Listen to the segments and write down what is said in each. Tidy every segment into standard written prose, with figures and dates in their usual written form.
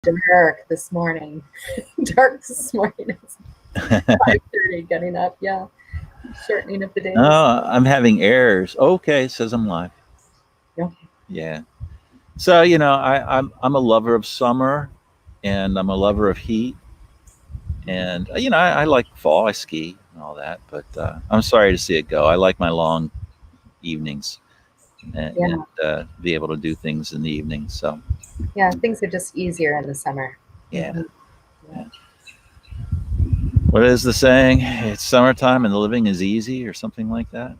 dark this morning. Dark this morning. It's 5:30 getting up. Yeah. Shortening of the days. Oh, I'm having errors. Okay, it says I'm live. Yeah. Yeah. So I'm a lover of summer, and I'm a lover of heat, and I like fall. I ski and all that, but I'm sorry to see it go. I like my long evenings and Yeah. be able to do things in the evening. So Yeah. Things are just easier in the summer. yeah. Mhm. Yeah. Yeah. What is the saying? It's summertime and the living is easy, or something like that.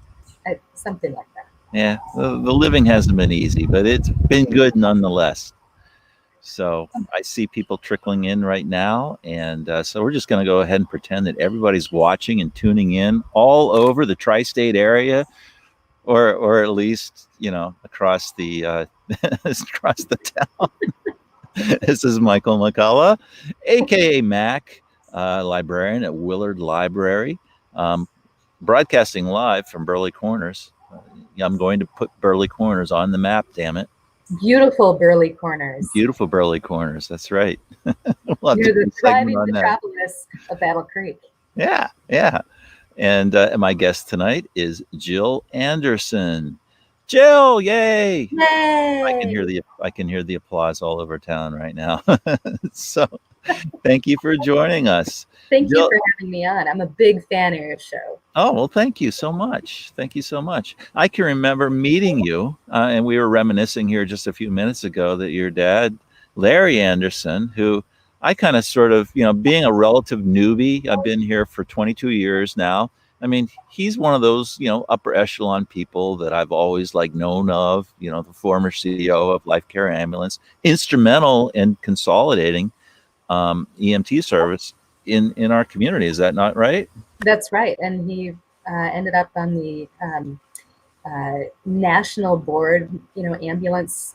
Something like that. Yeah, the living hasn't been easy, but it's been good nonetheless. So I see people trickling in right now, and so we're just going to go ahead and pretend that everybody's watching and tuning in all over the tri-state area, or at least across the across the town. This is Michael McCullough, aka Mac, librarian at Willard Library, um, broadcasting live from Burley Corners. I'm going to put Burley Corners on the map. Damn it! Beautiful Burley Corners. Beautiful Burley Corners. That's right. We'll have to Near do the a segment thriving on that. metropolis of Battle Creek. Yeah, yeah. And my guest tonight is Jill Anderson. Jill, yay! Yay! I can hear the applause all over town right now. So, thank you for joining us, Thank you Jill. for having me on. I'm a big fan of your show. Oh, well, thank you so much. Thank you so much. I can remember meeting you, and we were reminiscing here just a few minutes ago that your dad, Larry Anderson, who I kind of sort of, being a relative newbie, I've been here for 22 years now. I mean, he's one of those, upper echelon people that I've always known of, the former CEO of Life Care Ambulance, instrumental in consolidating EMT service in our community. Is that not right? That's right. And he ended up on the national board, ambulance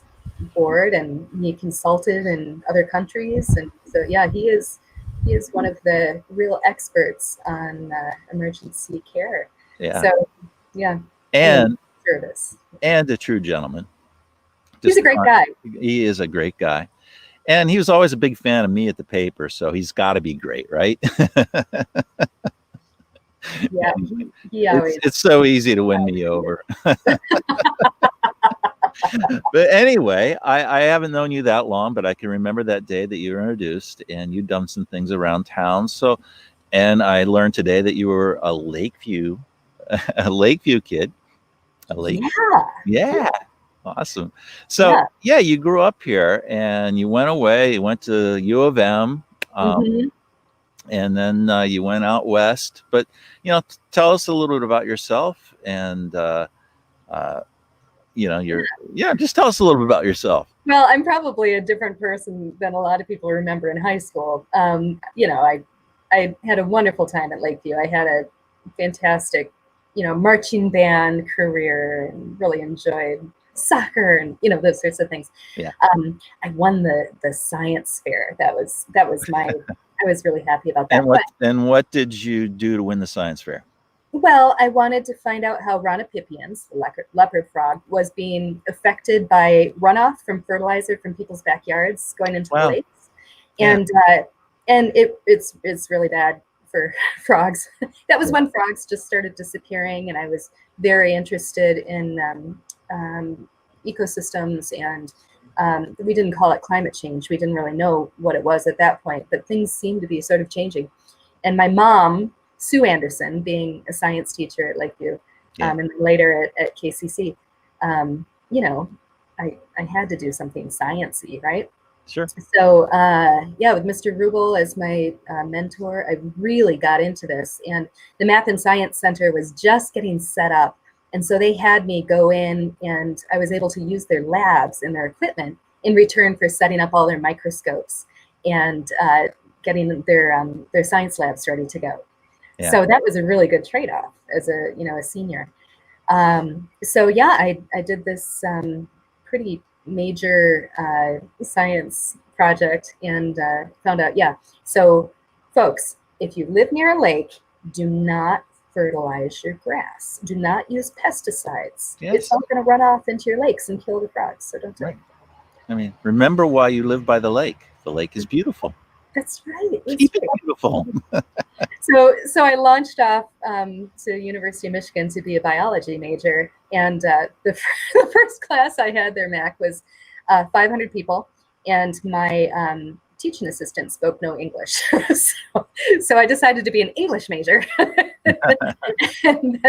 board, and he consulted in other countries. And so, yeah, he is one of the real experts on emergency care. Yeah. So, yeah, and And service. and a true gentleman. He's Just a great guy. he is a great guy. And he was always a big fan of me at the paper, so he's got to be great, right? Yeah, he always. It's so easy to win me over. But anyway, I haven't known you that long, but I can remember that day that you were introduced, and you'd done some things around town. So, and I learned today that you were a Lakeview, a Lakeview kid. A Lake, Yeah, yeah, awesome. So, yeah. yeah, you grew up here, and you went away. You went to U of M. Hmm. And then you went out west. But tell us a little bit about yourself, and uh, your just tell us a little bit about yourself. Well, I'm probably a different person than a lot of people remember in high school. I had a wonderful time at Lakeview. I had a fantastic, marching band career, and really enjoyed soccer and those sorts of things. Yeah. I won the science fair. That was my. I was really happy about that. And what did you do to win the science fair? Well, I wanted to find out how Rhodopipians, the leopard frog, was being affected by runoff from fertilizer from people's backyards going into the Wow. lakes, Yeah. and it's really bad for frogs. That was when frogs just started disappearing, and I was very interested in ecosystems, and we didn't call it climate change. We didn't really know what it was at that point, but things seemed to be sort of changing. And my mom, Sue Anderson, being a science teacher at Lakeview, and then later at KCC, I had to do something sciencey, right? Sure. So with Mr. Rubel as my mentor, I really got into this. And the Math and Science Center was just getting set up. And so they had me go in, and I was able to use their labs and their equipment in return for setting up all their microscopes and getting their science labs ready to go. Yeah. So that was a really good trade-off as a senior. I did this pretty major science project and found out, so folks, if you live near a lake, do not fertilize your grass. Do not use pesticides. Yes. It's all going to run off into your lakes and kill the frogs, so don't do it. I mean, remember why you live by the lake. The lake is beautiful. That's right. That's Keep it right. beautiful. So I launched off to University of Michigan to be a biology major, and the first class I had there, Mac, was 500 people, and my teaching assistant spoke no English, so I decided to be an English major, and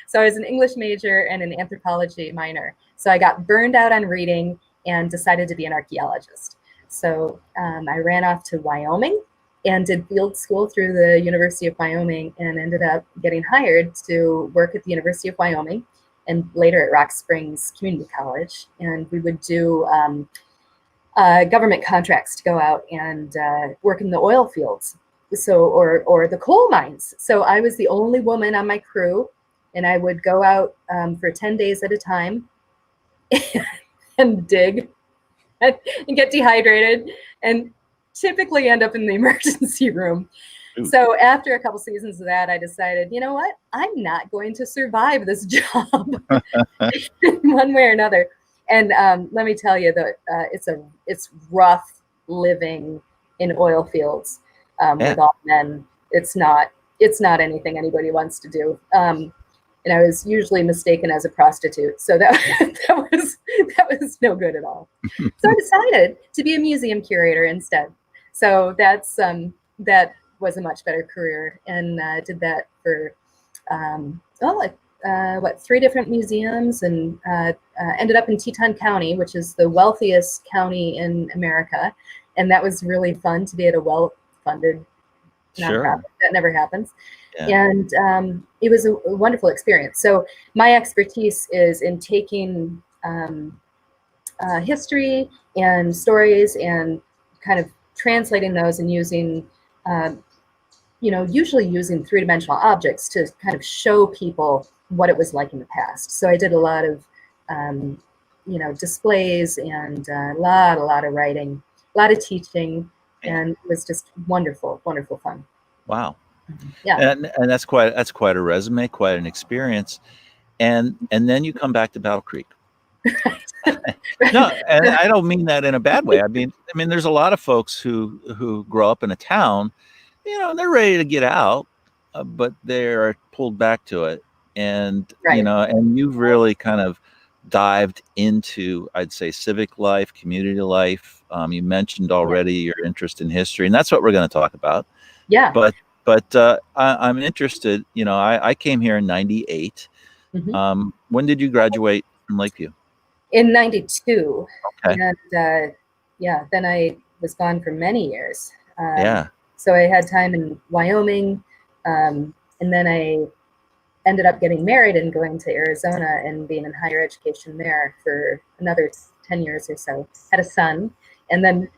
so I was an English major and an anthropology minor. So I got burned out on reading and decided to be an archaeologist. So I ran off to Wyoming and did field school through the University of Wyoming and ended up getting hired to work at the University of Wyoming and later at Rock Springs Community College. And we would do government contracts to go out and work in the oil fields, or the coal mines. So I was the only woman on my crew, and I would go out for 10 days at a time and dig and get dehydrated and typically end up in the emergency room. Ooh. So after a couple seasons of that, I decided, you know what? I'm not going to survive this job one way or another. And let me tell you that it's rough living in oil fields with all men. It's not anything anybody wants to do. And I was usually mistaken as a prostitute, so that was no good at all. So I decided to be a museum curator instead. So that was a much better career, and did that for 3 different museums, and ended up in Teton County, which is the wealthiest county in America, and that was really fun to be at a well-funded nonprofit. That never happens. Yeah. And it was a wonderful experience. So my expertise is in taking history and stories and kind of translating those and using, usually using 3-dimensional objects to kind of show people what it was like in the past. So I did a lot of, displays and a lot of writing, a lot of teaching, and it was just wonderful, wonderful fun. Wow. Yeah. And that's quite a resume, quite an experience. And then you come back to Battle Creek. No, and I don't mean that in a bad way. I mean there's a lot of folks who grow up in a town, they're ready to get out, but they're pulled back to it. And right. And you've really kind of dived into, I'd say, civic life, community life. You mentioned already your interest in history, and that's what we're going to talk about. Yeah. But I'm interested. I came here in '98. Mm-hmm. When did you graduate from Lakeview? In '92. Okay. And then I was gone for many years. Yeah. So I had time in Wyoming, and then I ended up getting married and going to Arizona and being in higher education there for another 10 years or so. Had a son, and then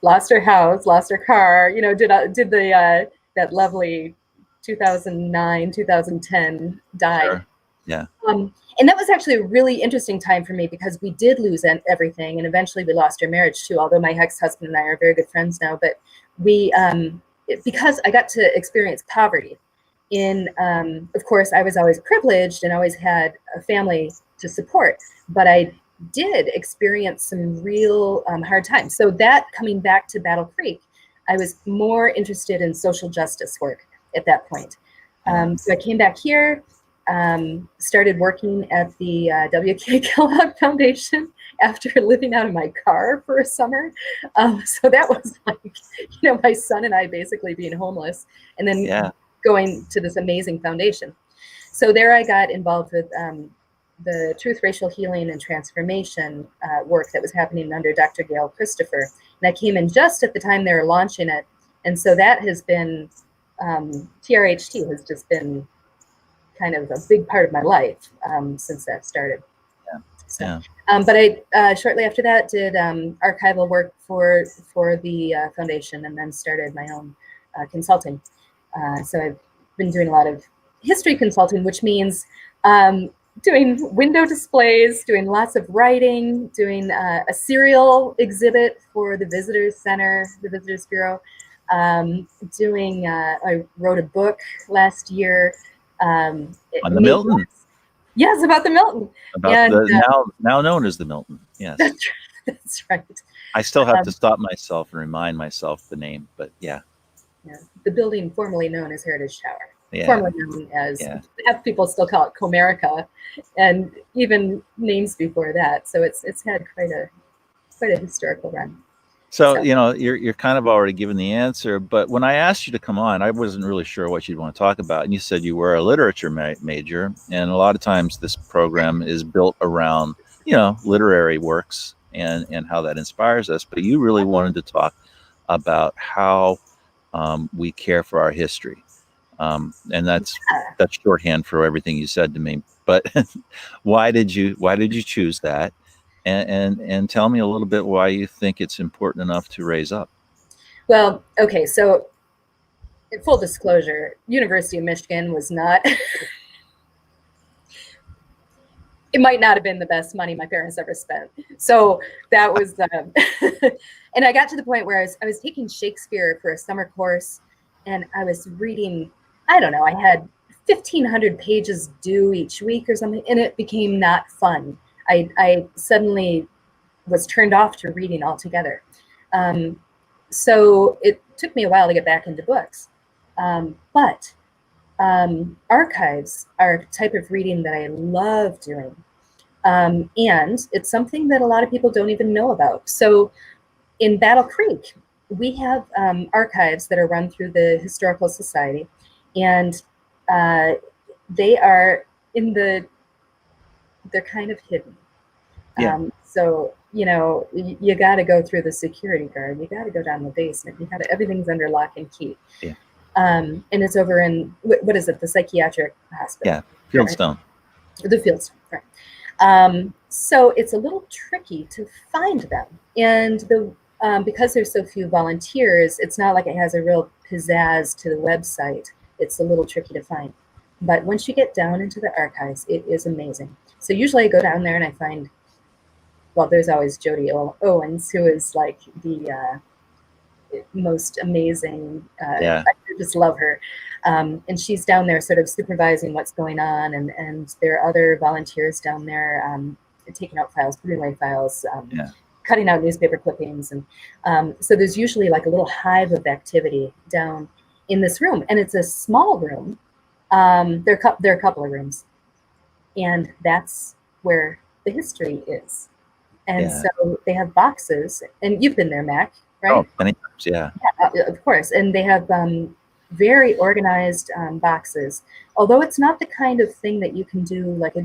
lost our house, lost our car. Did the that lovely 2009, 2010 died. Sure. Yeah. And that was actually a really interesting time for me because we did lose everything, and eventually we lost our marriage too. Although my ex-husband and I are very good friends now, but we because I got to experience poverty. Of course, I was always privileged and always had a family to support, but I did experience some real hard times. So that coming back to Battle Creek, I was more interested in social justice work at that point. So I came back here, started working at the W.K. Kellogg Foundation after living out of my car for a summer. So that was like, my son and I basically being homeless, and then going to this amazing foundation. So there I got involved with the Truth, Racial Healing, and Transformation work that was happening under Dr. Gail Christopher. And I came in just at the time they were launching it. And so that has been, TRHT has just been kind of a big part of my life since that started. Yeah. So, yeah. But I shortly after that did archival work for the foundation, and then started my own consulting. So I've been doing a lot of history consulting, which means doing window displays, doing lots of writing, doing a serial exhibit for the Visitors Center, the Visitors Bureau. I wrote a book last year. On the Milton. Yes, about the Milton. about And the now known as the Milton. Yes, that's, that's right. I still have to Um, stop myself and remind myself the name, but yeah, yeah, the building formerly known as Heritage Tower, yeah, formerly known as, yeah. have people still call it Comerica, and even names before that. So it's had quite a historical run. So, So you're kind of already given the answer, but when I asked you to come on, I wasn't really sure what you'd want to talk about. And you said you were a literature major, and a lot of times this program is built around, literary works and how that inspires us. But you really wanted to talk about how we care for our history, and that's shorthand for everything you said to me. But why did you choose that? And tell me a little bit why you think it's important enough to raise up. well, okay, so in full disclosure, University of Michigan was not it might not have been the best money my parents ever spent. So that was and I got to the point where I was taking Shakespeare for a summer course, and I was reading, I don't know, I had 1,500 pages due each week or something, and it became not fun. I suddenly was turned off to reading altogether. Um, so it took me a while to get back into books. But archives are a type of reading that I love doing. And it's something that a lot of people don't even know about. So in Battle Creek, we have archives that are run through the Historical Society, and uh, they are they're kind of hidden. Yeah, So, you got to go through the security guard. You got to go down the basement. Everything's under lock and key. yeah, And it's over in, what is it? The psychiatric hospital, yeah. right? Fieldstone. The fields, right? So it's a little tricky to find them, and because there's so few volunteers, it's not like it has a real pizzazz to the website. It's a little tricky to find, but once you get down into the archives, it is amazing. So usually I go down there and I find, well, there's always Jody Owens, who is like the most amazing. Yeah, I just love her. And she's down there sort of supervising what's going on. And there are other volunteers down there taking out files, putting away files, yeah, cutting out newspaper clippings. And so there's usually like a little hive of activity down in this room. And it's a small room. There are a couple of rooms. And that's where the history is. And yeah. so they have boxes. And you've been there, Mac, right? Oh, many times. Yeah, Yeah, of course. And they have very organized boxes, although it's not the kind of thing that you can do like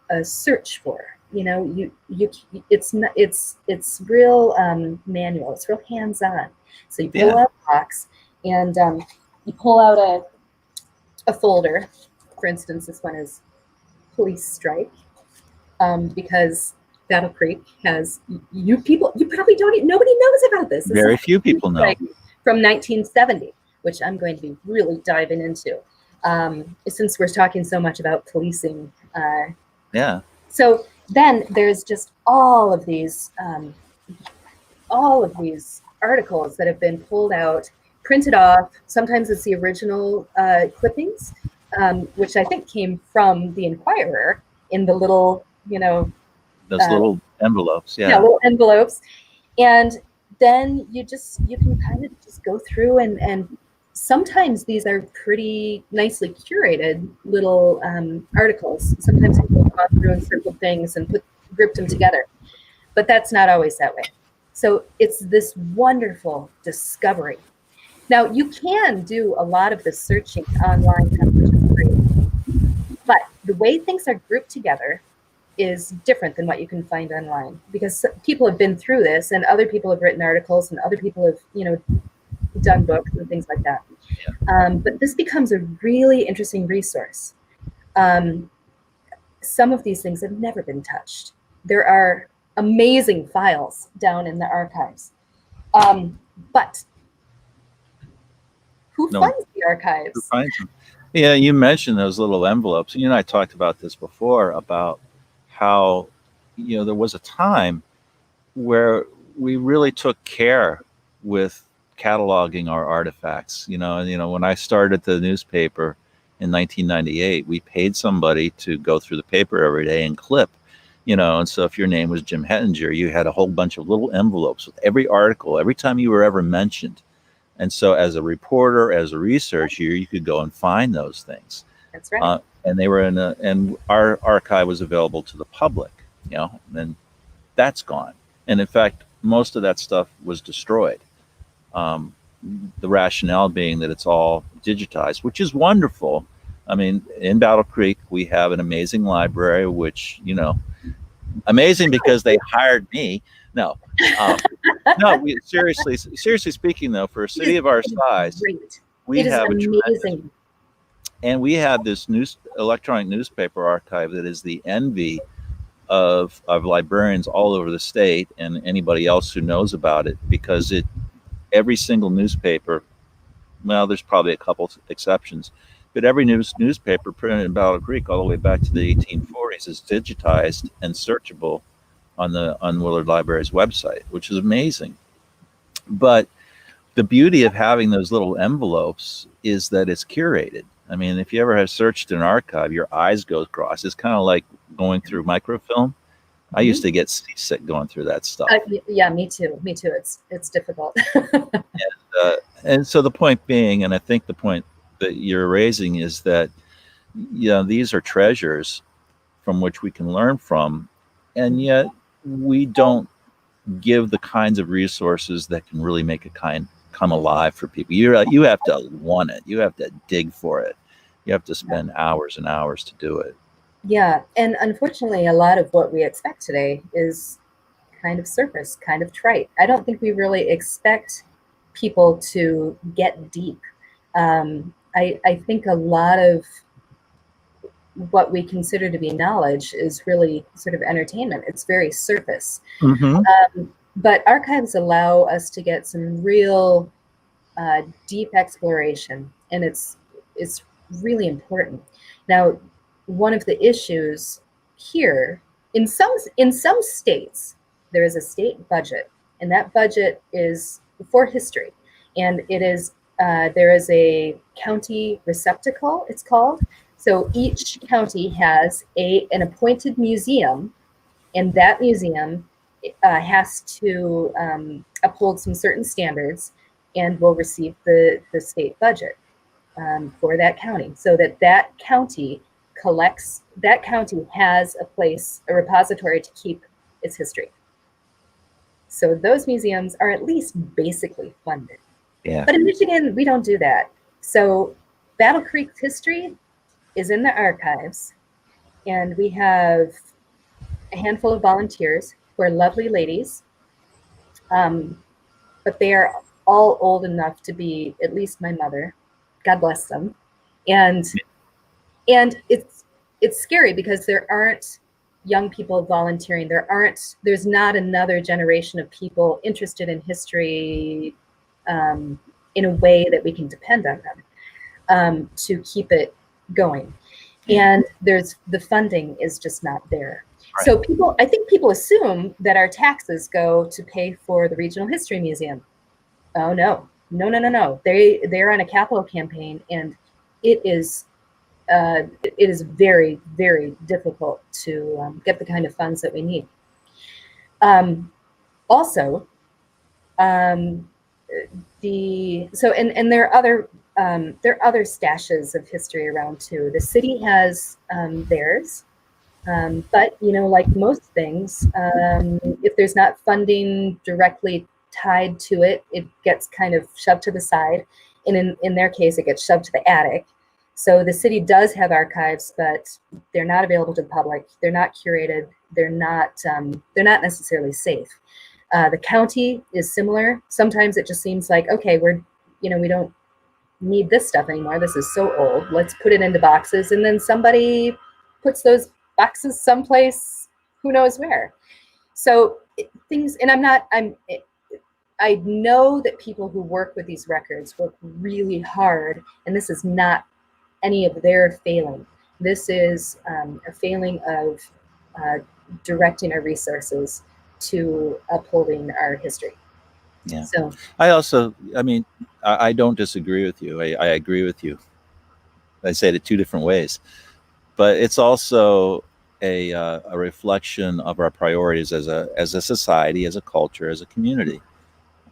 a search for. It's not, it's real manual. It's real hands-on. So you pull yeah, out a box, and you pull out a folder. For instance, this one is police strike, because Battle Creek has, you probably don't even, nobody knows about this. This is very few people know. from 1970, which I'm going to be really diving into, since we're talking so much about policing. Yeah, So then there's just all of these articles that have been pulled out, printed off. Sometimes it's the original clippings, which I think came from the Inquirer in the little, those little envelopes. yeah, Yeah, little envelopes. And then you can kind of just go through, and sometimes these are pretty nicely curated little articles. Sometimes people have gone through and circled things and grouped them together, but that's not always that way. So it's this wonderful discovery. Now you can do a lot of the searching online, which is great, but the way things are grouped together is different than what you can find online, because people have been through this, and other people have written articles, and other people have done books and things like that. But this becomes a really interesting resource. Some of these things have never been touched. There are amazing files down in the archives, but who no one funds the archives? finds them. Yeah, you mentioned those little envelopes. You and I talked about this before, about how there was a time where we really took care with cataloging our artifacts. And when I started the newspaper, in 1998, we paid somebody to go through the paper every day and clip, you know. And so if your name was Jim Hettinger, you had a whole bunch of little envelopes with every article, every time you were ever mentioned. And so as a reporter, as a researcher, you could go and find those things. That's right. And they were and our archive was available to the public, you know, and that's gone. And in fact, most of that stuff was destroyed. Um, the rationale being that it's all digitized, which is wonderful. I mean, in Battle Creek, we have an amazing library, which, you know, amazing because they hired me. No, um, no, seriously speaking, though, for a city of our size, Great. we It is have a tremendous, amazing. and we have this electronic newspaper archive that is the envy of librarians all over the state and anybody else who knows about it, because every single newspaper, well, there's probably a couple exceptions, but every newspaper printed in Battle Creek all the way back to the 1840s is digitized and searchable on the Willard Library's website, which is amazing. But the beauty of having those little envelopes is that it's curated. I mean, if you ever have searched an archive, your eyes go across. It's kind of like going through microfilm. I used to get seasick going through that stuff. Yeah, me too. Me too. It's difficult. And so the point being, and I think the point that you're raising is that, you know, these are treasures from which we can learn from, and yet we don't give the kinds of resources that can really make a kind come alive for people. You have to want it. You have to dig for it. You have to spend hours and hours to do it. Yeah, and unfortunately, a lot of what we expect today is kind of surface, kind of trite. I don't think we really expect people to get deep. I think a lot of what we consider to be knowledge is really sort of entertainment. It's very surface. Mm-hmm. But archives allow us to get some real deep exploration, and it's really important. Now, one of the issues here, in some states, there is a state budget, and that budget is for history, and it is there is a county receptacle, it's called. So each county has an appointed museum, and that museum has to uphold some certain standards and will receive the state budget for that county, so that county collects, that county has a repository to keep its history. So those museums are at least basically funded. Yeah. But in Michigan, we don't do that. So Battle Creek's history is in the archives, and we have a handful of volunteers who are lovely ladies, but they are all old enough to be at least my mother. God bless them. And it's scary because there aren't young people volunteering. There's not another generation of people interested in history in a way that we can depend on them to keep it going. And the funding is just not there. Right. So I think people assume that our taxes go to pay for the Regional History Museum. Oh no. They're on a capital campaign, and it is very, very difficult to get the kind of funds that we need. Also, there are other stashes of history around too. The city has theirs, but like most things, if there's not funding directly tied to it, it gets kind of shoved to the side, and in their case, it gets shoved to the attic. So the city does have archives, but they're not available to the public. They're not curated. They're not necessarily safe. The county is similar. Sometimes it just seems like, okay, we don't need this stuff anymore. This is so old. Let's put it into boxes, and then somebody puts those boxes someplace, who knows where. So I know that people who work with these records work really hard, and this is not any of their failing. This is a failing of directing our resources to upholding our history. Yeah. So I don't disagree with you. I agree with you. I say it 2 different ways, but it's also a reflection of our priorities as a society, as a culture, as a community.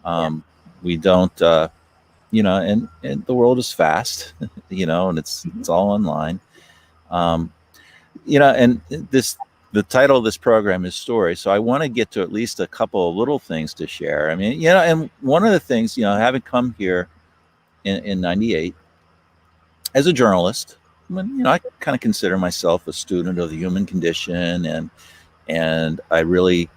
Yeah. We don't, and the world is fast, and it's all online. Um, and the title of this program is Story. So I want to get to at least a couple of little things to share. I mean, and one of the things, having come here in 98 as a journalist, I kind of consider myself a student of the human condition, and I really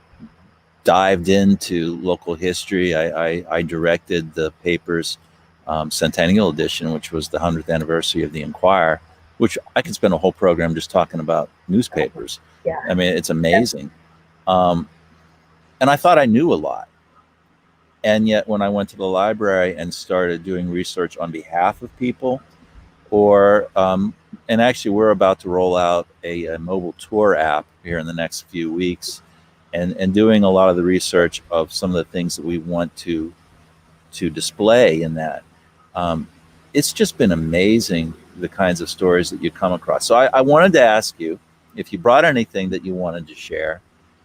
dived into local history. I directed the paper's centennial edition, which was the 100th anniversary of the Enquirer, which I could spend a whole program just talking about newspapers. Yeah. I mean, it's amazing. And I thought I knew a lot. And yet when I went to the library and started doing research on behalf of people, and actually we're about to roll out a mobile tour app here in the next few weeks, and doing a lot of the research of some of the things that we want to display in that. It's just been amazing, the kinds of stories that you come across. So I wanted to ask you if you brought anything that you wanted to share.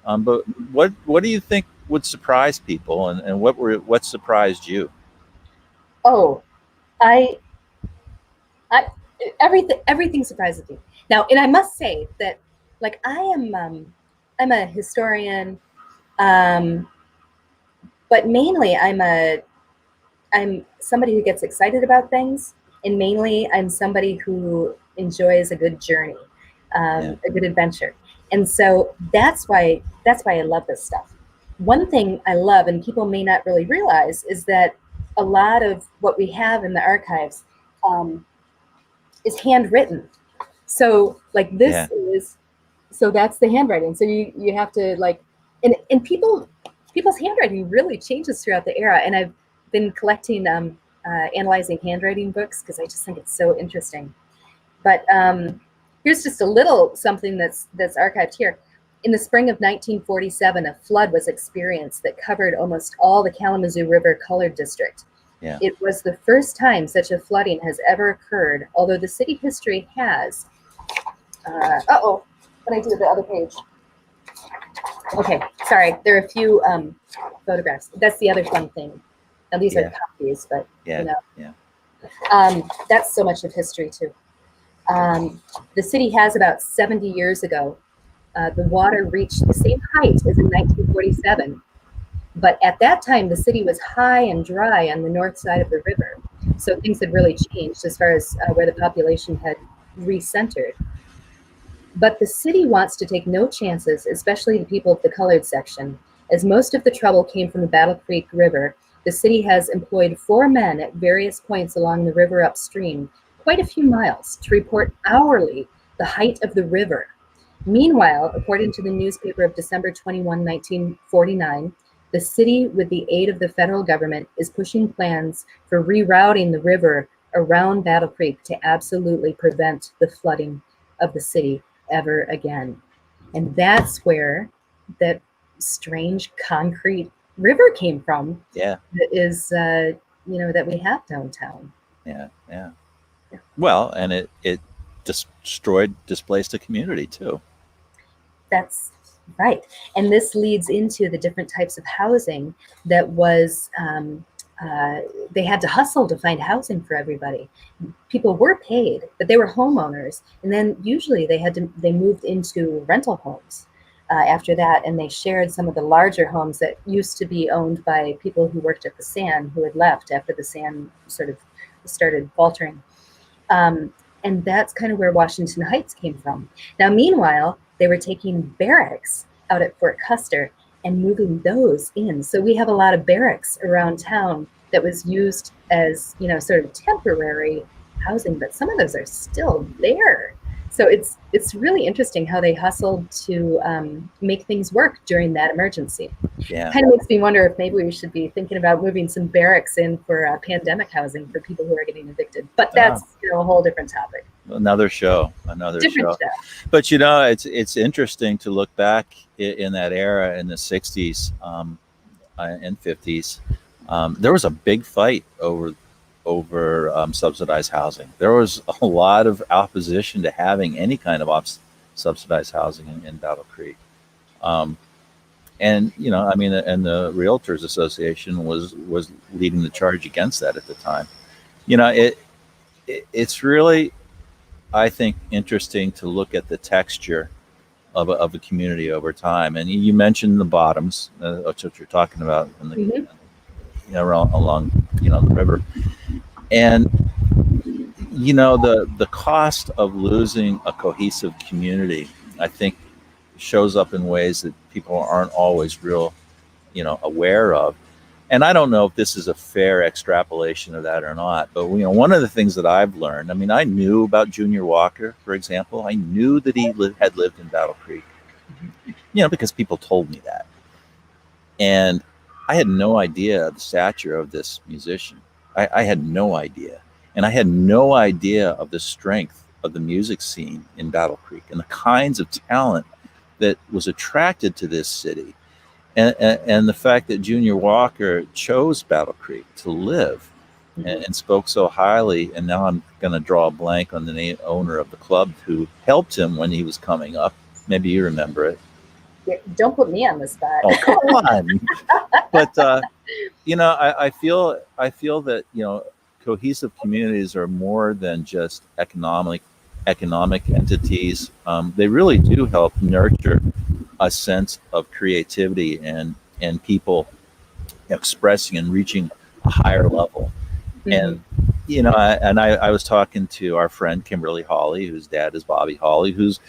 But what do you think would surprise people, and what surprised you? Oh, I, I, everything surprises me now. And I must say that, like, I'm a historian, um, but mainly I'm somebody who gets excited about things, and mainly I'm somebody who enjoys a good journey, a good adventure. And so that's why I love this stuff. One thing I love, and people may not really realize, is that a lot of what we have in the archives is handwritten. So like this is, so that's the handwriting. So you have to like, and people's handwriting really changes throughout the era. And I've been collecting analyzing handwriting books because I just think it's so interesting. But here's just a little something that's archived here. In the spring of 1947, a flood was experienced that covered almost all the Kalamazoo River colored district. Yeah. It was the first time such a flooding has ever occurred, although the city history has. When I do the other page. Okay, sorry. There are a few photographs. That's the other fun thing. Now these are copies, but that's so much of history too. The city has about 70 years ago, the water reached the same height as in 1947. But at that time, the city was high and dry on the north side of the river. So things had really changed as far as where the population had recentered. But the city wants to take no chances, especially the people of the colored section. As most of the trouble came from the Battle Creek River, the city has employed 4 men at various points along the river upstream, quite a few miles, to report hourly the height of the river. Meanwhile, according to the newspaper of December 21, 1949, the city, with the aid of the federal government, is pushing plans for rerouting the river around Battle Creek to absolutely prevent the flooding of the city ever again. And that's where that strange concrete river came from. Yeah. That is, that we have downtown. Yeah. Well, and it displaced a community too. That's right. And this leads into the different types of housing that was, they had to hustle to find housing for everybody. People were paid, but they were homeowners. And then usually they moved into rental homes after that. And they shared some of the larger homes that used to be owned by people who worked at the SAN, who had left after the SAN sort of started faltering. And that's kind of where Washington Heights came from. Now, meanwhile, they were taking barracks out at Fort Custer and moving those in. So we have a lot of barracks around town that was used as, sort of temporary housing, but some of those are still there. So it's really interesting how they hustled to make things work during that emergency. Yeah. Kind of makes me wonder if maybe we should be thinking about moving some barracks in for pandemic housing for people who are getting evicted. But that's a whole different topic. Another show. Different show. But it's interesting to look back in that era in the 60s and 50s. There was a big fight over subsidized housing. There was a lot of opposition to having any kind of subsidized housing in Battle Creek. And I mean, and the Realtors Association was leading the charge against that at the time. It's really, I think, interesting to look at the texture of a community over time. And you mentioned the bottoms, that's what you're talking about, in the, along the river. And the cost of losing a cohesive community, I think, shows up in ways that people aren't always aware of. And I don't know if this is a fair extrapolation of that or not, but one of the things that I've learned, I mean, I knew about Junior Walker, for example. I knew that he had lived in Battle Creek, because people told me that. And I had no idea the stature of this musician. I had no idea. And I had no idea of the strength of the music scene in Battle Creek and the kinds of talent that was attracted to this city. And the fact that Junior Walker chose Battle Creek to live and spoke so highly. And now I'm going to draw a blank on the owner of the club who helped him when he was coming up. Maybe you remember it. Yeah, don't put me on the spot. Oh, come on. But, I feel that, cohesive communities are more than just economic entities. They really do help nurture a sense of creativity and people expressing and reaching a higher level. And I was talking to our friend Kimberly Hawley, whose dad is Bobby Hawley, whose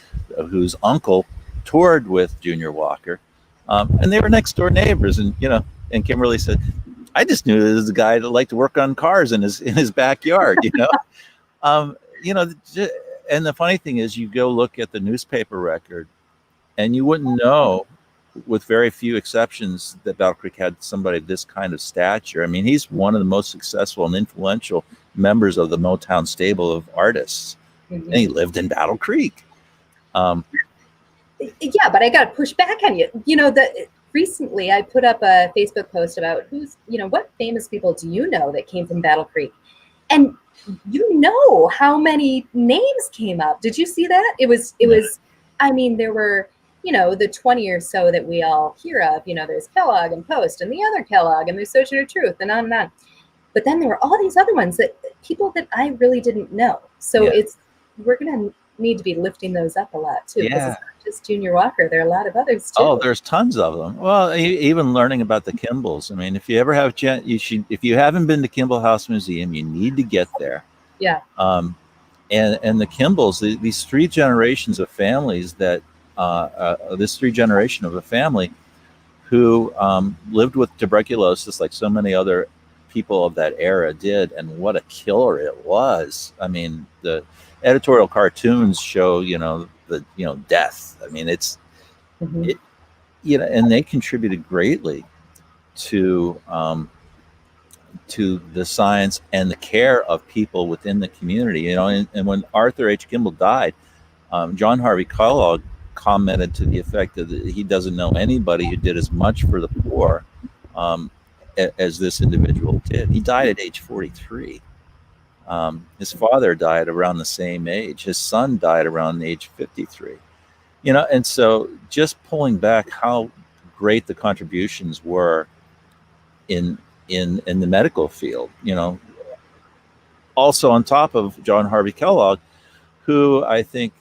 uncle toured with Junior Walker, and they were next door neighbors. And and Kimberly said, I just knew this was a guy that liked to work on cars in his backyard. And the funny thing is, you go look at the newspaper record, and you wouldn't know, with very few exceptions, that Battle Creek had somebody of this kind of stature. I mean, he's one of the most successful and influential members of the Motown stable of artists, and he lived in Battle Creek. Yeah, but I got to push back on you. Recently I put up a Facebook post about what famous people do you know that came from Battle Creek? And how many names came up. Did you see that? It was, I mean, there were, the 20 or so that we all hear of, there's Kellogg and Post and the other Kellogg and there's Social of Truth and on and on. But then there were all these other ones that people that I really didn't know. So we're going to need to be lifting those up a lot too. Yeah. It's not just Junior Walker. There are a lot of others too. Oh, there's tons of them. Well, even learning about the Kimballs. I mean, if you ever have you should. If you haven't been to Kimball House Museum, you need to get there. Yeah. And the Kimballs, these three generations of families that this three generation of a family who lived with tuberculosis, like so many other people of that era did, and what a killer it was. I mean, the editorial cartoons show, death. I mean, it's, and they contributed greatly to the science and the care of people within the community. And when Arthur H. Kimball died, John Harvey Kellogg commented to the effect that he doesn't know anybody who did as much for the poor as this individual did. He died at age 43. His father died around the same age. His son died around age 53. And so just pulling back how great the contributions were in the medical field, also on top of John Harvey Kellogg, who I think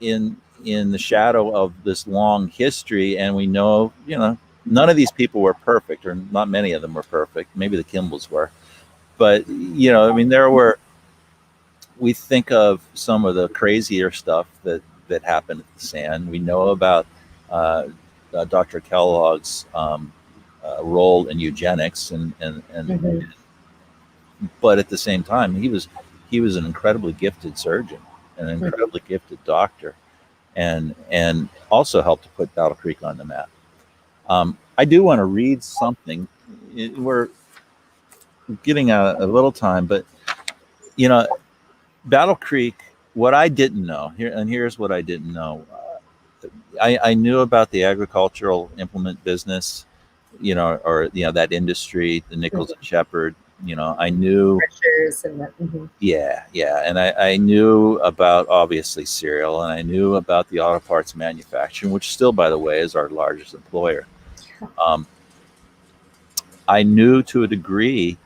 in the shadow of this long history, and we know, none of these people were perfect, or not many of them were perfect. Maybe the Kimballs were. But, I mean, we think of some of the crazier stuff that happened at the Sand. We know about Dr. Kellogg's role in eugenics, but at the same time, he was an incredibly gifted surgeon, an incredibly gifted doctor, and also helped to put Battle Creek on the map. I do want to read something. We're getting a little time, but Battle Creek, what I didn't know here, and here's what I didn't know. I knew about the agricultural implement business, or that industry, the Nichols and Shepard, I knew. Pressures and Yeah, yeah. And I knew about obviously cereal, and I knew about the auto parts manufacturing, which still, by the way, is our largest employer. Um, I knew to a degree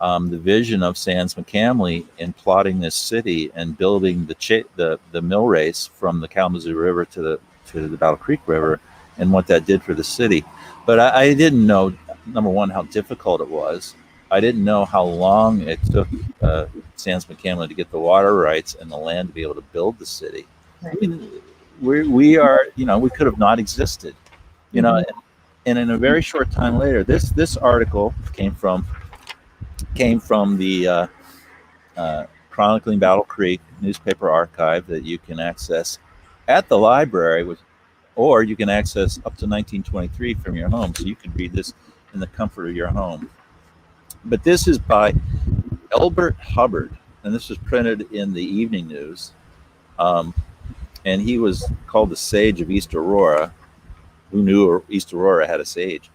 the vision of Sans McCamley in plotting this city and building the mill race from the Kalamazoo River to the Battle Creek River, and what that did for the city. But I didn't know, number one, how difficult it was. I didn't know how long it took Sans McCamley to get the water rights and the land to be able to build the city. I right. mean, we are, we could have not existed, you know. Mhm. And in a very short time later, this article came from the Chronicling Battle Creek newspaper archive that you can access at the library, or you can access up to 1923 from your home. So you can read this in the comfort of your home. But this is by Elbert Hubbard, and this was printed in the Evening News. And he was called the Sage of East Aurora. Who knew East Aurora had a sage?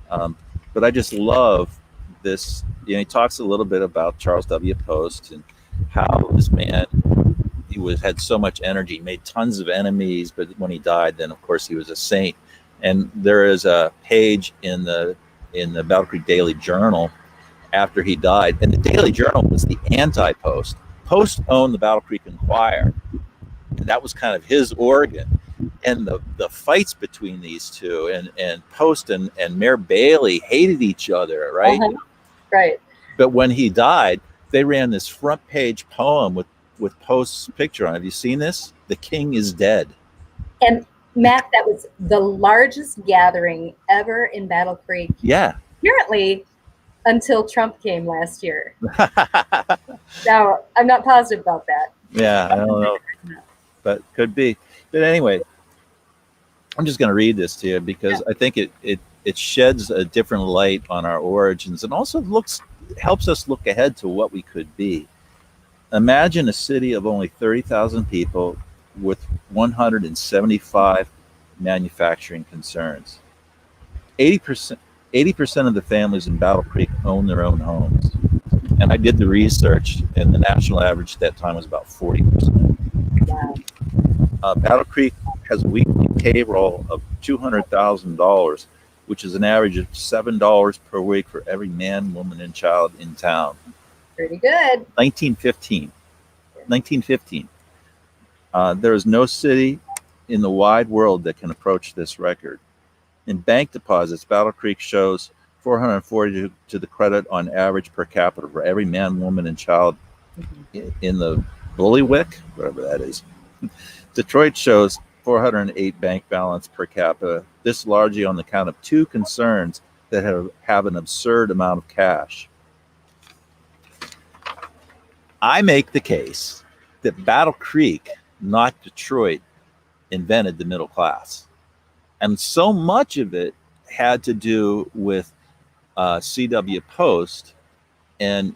But I just love this. He talks a little bit about Charles W. Post and how this man, had so much energy, made tons of enemies, but when he died, then of course he was a saint. And there is a page in the Battle Creek Daily Journal after he died, and the Daily Journal was the anti-Post. Post owned the Battle Creek Enquirer, and that was kind of his organ. And the fights between these two, and Post and Mayor Bailey hated each other, right? Right. But when he died, they ran this front page poem with Post's picture on it. Have you seen this? The king is dead. And Matt, that was the largest gathering ever in Battle Creek. Yeah. Apparently, until Trump came last year. Now, I'm not positive about that. Yeah, I don't know, but could be. But anyway, I'm just going to read this to you because I think it sheds a different light on our origins, and also helps us look ahead to what we could be. Imagine a city of only 30,000 people with 175 manufacturing concerns. 80% of the families in Battle Creek own their own homes. And I did the research, and the national average at that time was about 40%. Wow. Battle Creek has a weekly payroll of $200,000, which is an average of $7 per week for every man, woman, and child in town. Pretty good. 1915. There is no city in the wide world that can approach this record. In bank deposits, Battle Creek shows 440 to the credit on average per capita for every man, woman, and child in the Bullywhick, whatever that is. Detroit shows 408 bank balance per capita, this largely on the count of two concerns that have an absurd amount of cash. I make the case that Battle Creek, not Detroit, invented the middle class. And so much of it had to do with C.W. Post, and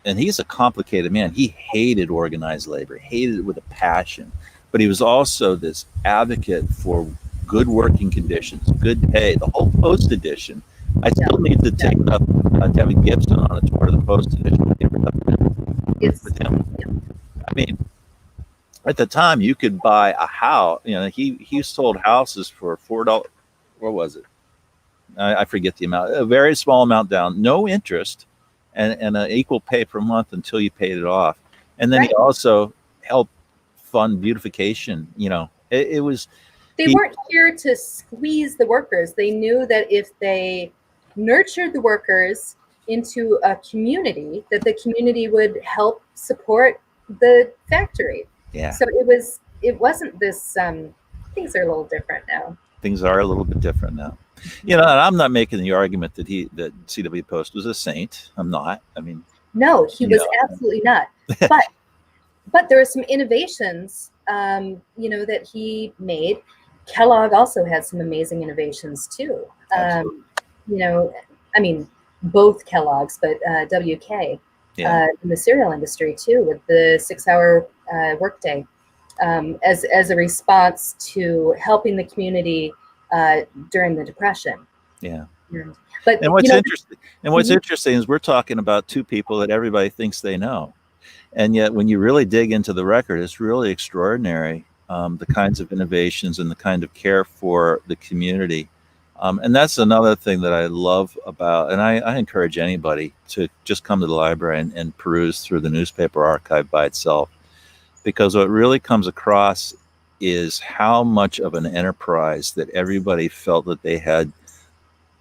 he's a complicated man. He hated organized labor, hated it with a passion, but he was also this advocate for good working conditions, good pay. The whole Post edition. I still need to take up Devin Gibson on a tour of the Post edition with him. I mean, at the time, you could buy a house. He sold houses for $4. What was it? I forget the amount. A very small amount down, no interest, and an equal pay per month until you paid it off. And then he also helped fund beautification. It was. They weren't here to squeeze the workers. They knew that if they nurtured the workers into a community, that the community would help support the factory. Yeah. So it wasn't this. Things are a little different now. Things are a little bit different now. And I'm not making the argument that C.W. Post was a saint. I'm not. I mean, no, he was absolutely not. But there are some innovations, that he made. Kellogg also had some amazing innovations too. I mean, both Kellogg's, but WK in the cereal industry too, with the 6-hour workday, as a response to helping the community during the Depression. Yeah. And, but And what's you know, interesting, interesting is we're talking about two people that everybody thinks they know, and yet when you really dig into the record, it's really extraordinary. The kinds of innovations and the kind of care for the community. And that's another thing that I love about, and I encourage anybody to just come to the library and peruse through the newspaper archive by itself, because what really comes across is how much of an enterprise that everybody felt that they had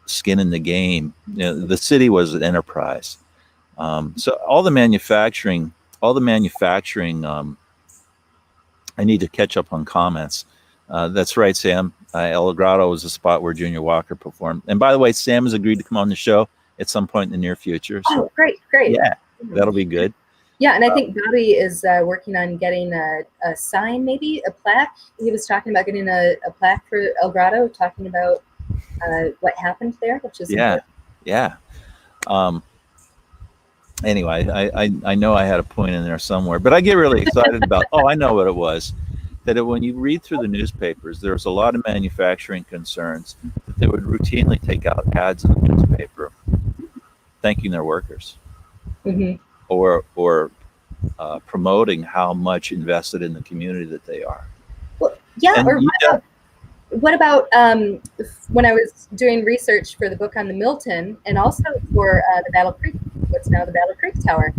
skin in the game. The city was an enterprise. So all the manufacturing. I need to catch up on comments. That's right, Sam. El Grotto was a spot where Junior Walker performed. And by the way, Sam has agreed to come on the show at some point in the near future. So, oh, great. yeah, that'll be good. Yeah, and I think Bobby is working on getting a sign, maybe a plaque. He was talking about getting a plaque for El Grotto, talking about what happened there, which is important. Anyway, I know I had a point in there somewhere, but I get really excited about, I know what it was. That when you read through the newspapers, there's a lot of manufacturing concerns that they would routinely take out ads in the newspaper thanking their workers, or promoting how much invested in the community that they are. Well, yeah, or what about when I was doing research for the book on the Milton, and also for the Battle Creek, what's now the Battle Creek Tower,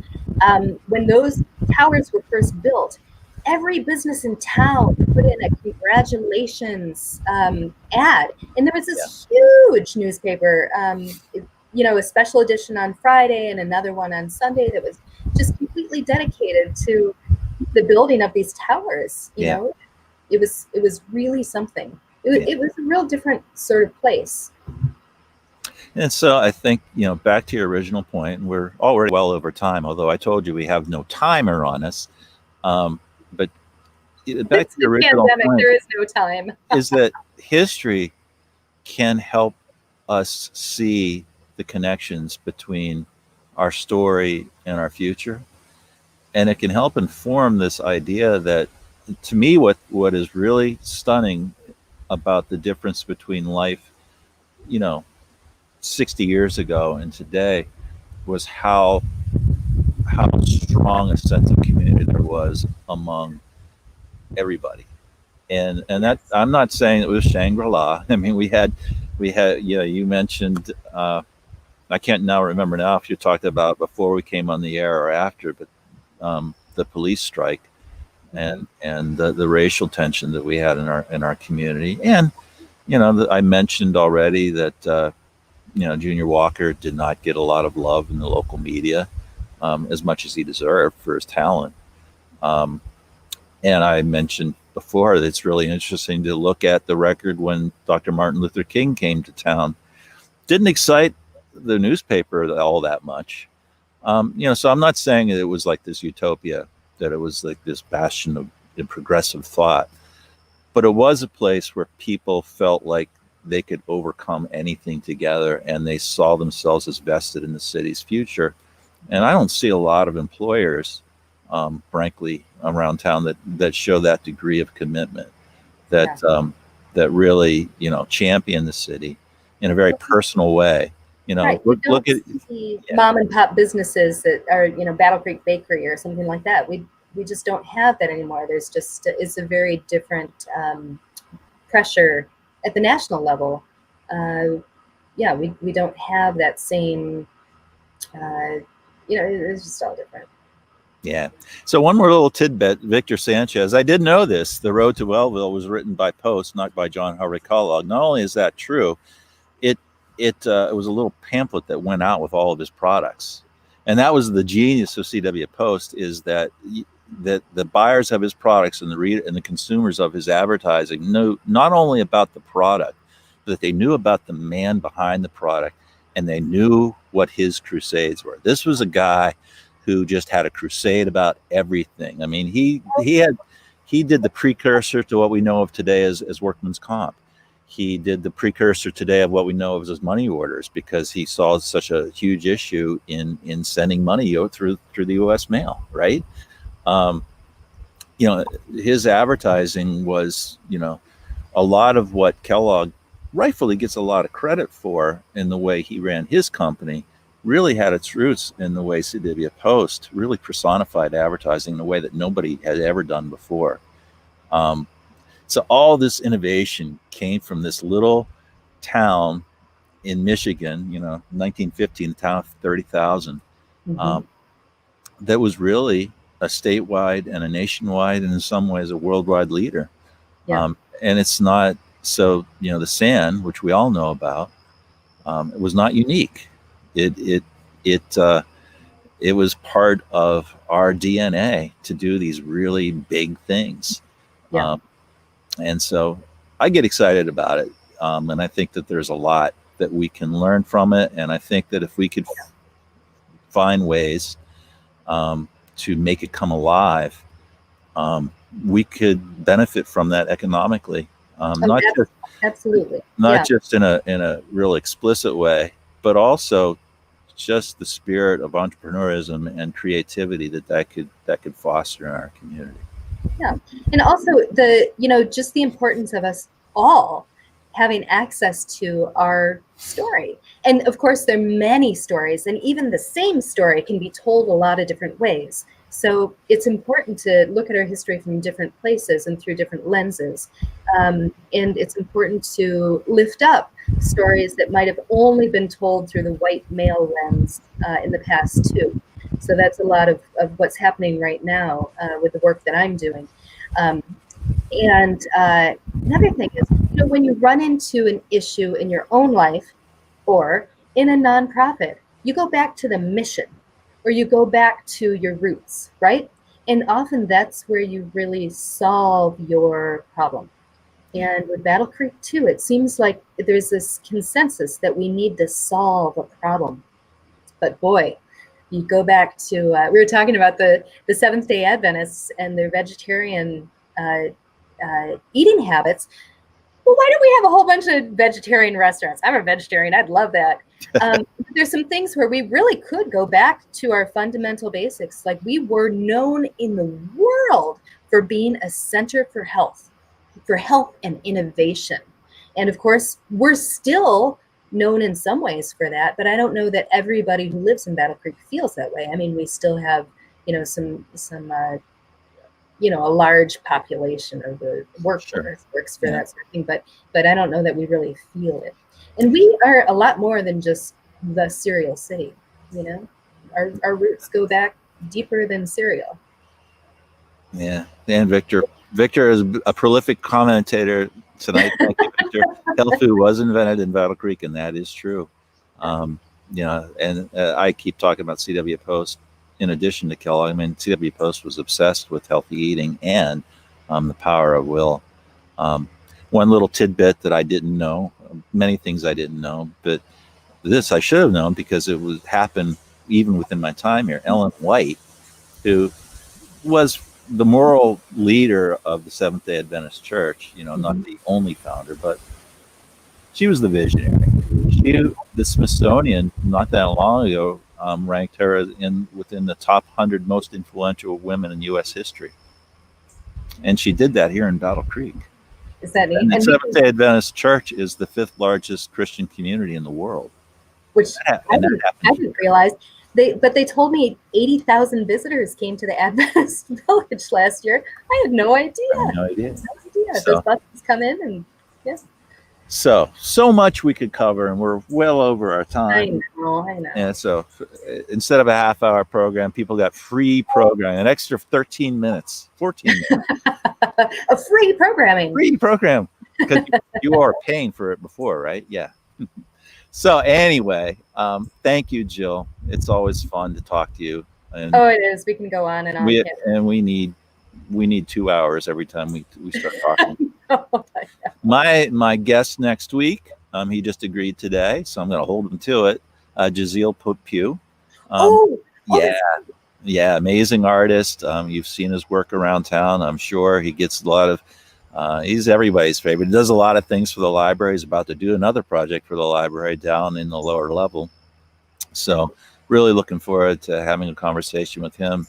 when those towers were first built, every business in town put in a congratulations ad, and there was this huge newspaper, a special edition on Friday and another one on Sunday that was just completely dedicated to the building of these towers. You know, it was really something. It was a real different sort of place. And so I think, back to your original point, and we're already well over time, although I told you we have no timer on us. But back to the original point, there is no time. is that history can help us see the connections between our story and our future. And it can help inform this idea that, to me, what is really stunning about the difference between life, 60 years ago and today, was how strong a sense of community there was among everybody. And that, I'm not saying it was Shangri-La. I mean, we had, you mentioned, I can't now remember now if you talked about before we came on the air or after, but the police strike and the racial tension that we had in our community. And, I mentioned already that, Junior Walker did not get a lot of love in the local media, as much as he deserved for his talent. And I mentioned before that it's really interesting to look at the record when Dr. Martin Luther King came to town. Didn't excite the newspaper all that much. So I'm not saying that it was like this utopia, that it was like this bastion of progressive thought, but it was a place where people felt like they could overcome anything together, and they saw themselves as vested in the city's future. And I don't see a lot of employers, frankly, around town that show that degree of commitment, that really, champion the city in a very personal way. Look at mom and pop businesses that are, Battle Creek Bakery or something like that. We just don't have that anymore. There's just, it's a very different pressure at the national level. We don't have that same, it's just all different. Yeah. So one more little tidbit, Victor Sanchez. I did know this. The Road to Wellville was written by Post, not by John Henry Kellogg. Not only is that true, it was a little pamphlet that went out with all of his products. And that was the genius of C.W. Post, is that the buyers of his products and the consumers of his advertising knew not only about the product, but they knew about the man behind the product, and they knew what his crusades were. This was a guy who just had a crusade about everything. I mean, he did the precursor to what we know of today as workman's comp. He did the precursor today of what we know of as money orders, because he saw such a huge issue in sending money through the U.S. mail, right? His advertising was, a lot of what Kellogg rightfully gets a lot of credit for in the way he ran his company, really had its roots in the way CW Post really personified advertising in a way that nobody had ever done before. So all this innovation came from this little town in Michigan, 1915, a town of 30,000, that was really a statewide and a nationwide, and in some ways a worldwide leader. Yeah. And it's not so, the sand, which we all know about, it was not unique. It was part of our DNA to do these really big things. Yeah. And so I get excited about it. And I think that there's a lot that we can learn from it. And I think that if we could find ways to make it come alive, we could benefit from that economically. Absolutely. Not just in a real explicit way, but also just the spirit of entrepreneurism and creativity that could foster in our community. Yeah. And also just the importance of us all having access to our story. And of course, there are many stories, and even the same story can be told a lot of different ways. So it's important to look at our history from different places and through different lenses. And it's important to lift up stories that might have only been told through the white male lens in the past too. So that's a lot of what's happening right now with the work that I'm doing. And another thing is, when you run into an issue in your own life or in a nonprofit, you go back to the mission, or you go back to your roots, right? And often that's where you really solve your problem. And with Battle Creek too, it seems like there's this consensus that we need to solve a problem. But boy, you go back to, we were talking about the Seventh-day Adventists and their vegetarian eating habits. Well, why don't we have a whole bunch of vegetarian restaurants? I'm a vegetarian. I'd love that. There's some things where we really could go back to our fundamental basics. Like, we were known in the world for being a center for health and innovation. And of course, we're still known in some ways for that, but I don't know that everybody who lives in Battle Creek feels that way. I mean, we still have, some a large population of the workforce works for that sort of thing, but I don't know that we really feel it. And we are a lot more than just the cereal city, Our roots go back deeper than cereal. Yeah, and Victor is a prolific commentator tonight. Thank you, Victor. Health food was invented in Battle Creek, and that is true. And I keep talking about CW Post. In addition to Kellogg, I mean, CW Post was obsessed with healthy eating and the power of will. One little tidbit that I didn't know, many things I didn't know, but this I should have known because it would happen even within my time here. Ellen White, who was the moral leader of the Seventh-day Adventist Church, not the only founder, but she was the visionary. The Smithsonian, not that long ago, ranked her within the top 100 most influential women in U.S. history. And she did that here in Battle Creek. Is that neat? And the Seventh-day Adventist Church is the 5th largest Christian community in the world. Which I didn't realize. But they told me 80,000 visitors came to the Adventist Village last year. I had no idea. No idea. So, those buses come in and yes. So much we could cover, and we're well over our time. I know. And so instead of a half-hour program, people got free programming, an extra 13 minutes, 14 minutes. A free programming. Free program, because you are paying for it before, right? Yeah. So anyway, thank you, Jill. It's always fun to talk to you. And it is. We can go on and on. We need 2 hours every time we start talking. My guest next week, he just agreed today, so I'm going to hold him to it. Jazeel Pugh. Yeah, amazing artist. You've seen his work around town. I'm sure he gets a lot of. He's everybody's favorite. He does a lot of things for the library. He's about to do another project for the library down in the lower level. So really looking forward to having a conversation with him,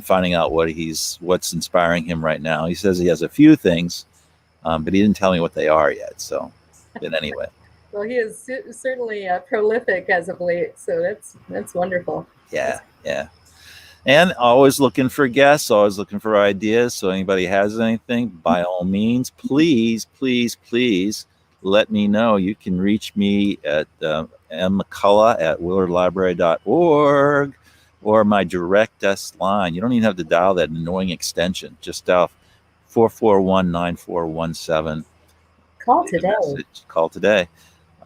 finding out what's inspiring him right now. He says he has a few things, but he didn't tell me what they are yet. So But anyway. Well, he is certainly prolific as of late, so that's wonderful. Yeah, yeah. And always looking for guests, always looking for ideas. So anybody has anything, by all means, please, please, please let me know. You can reach me at mmccullough@willardlibrary.org or my direct desk line. You don't even have to dial that annoying extension. Just dial 441-9417. Call today. Call today.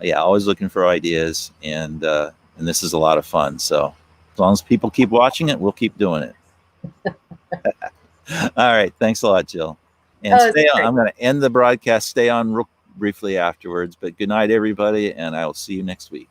Yeah, always looking for ideas, and this is a lot of fun. So as long as people keep watching it, we'll keep doing it. All right. Thanks a lot, Jill. And stay on. I'm going to end the broadcast. Stay on real briefly afterwards. But good night, everybody, and I will see you next week.